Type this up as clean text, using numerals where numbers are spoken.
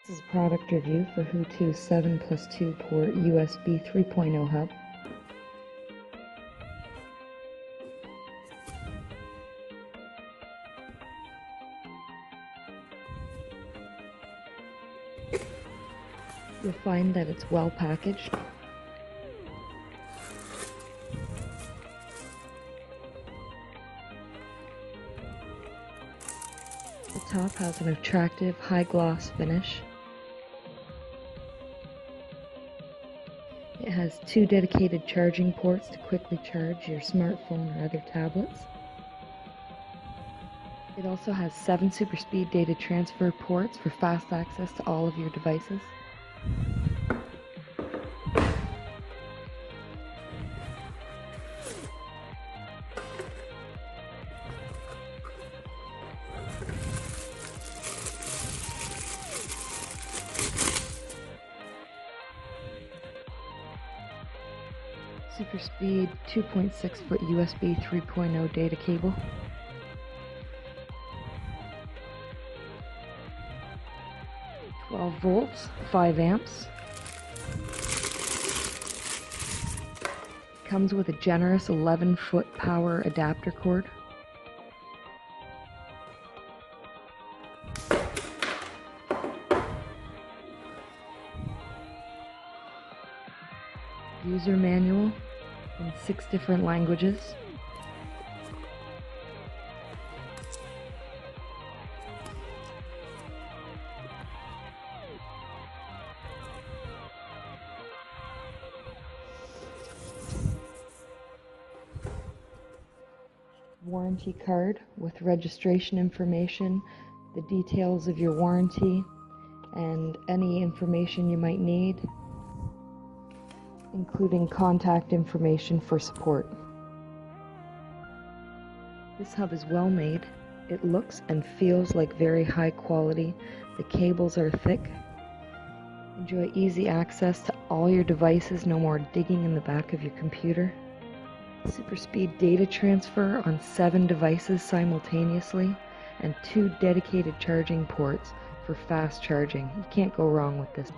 This is a product review for Hootoo 7+2 port USB 3.0 hub. You'll find that it's well packaged. The top has an attractive high gloss finish. It has 2 dedicated charging ports to quickly charge your smartphone or other tablets. It also has 7 super speed data transfer ports for fast access to all of your devices. Super speed 2.6 foot USB 3.0 data cable. $12 volts, 5 amps. Comes with a generous 11-foot power adapter cord. User manual in 6 different languages. Warranty card with registration information, the details of your warranty, and any information you might need, including contact information for support. This hub is well made. It looks and feels like very high quality. The cables are thick. Enjoy easy access to all your devices, no more digging in the back of your computer. Super speed data transfer on 7 devices simultaneously, and 2 dedicated charging ports for fast charging. You can't go wrong with this.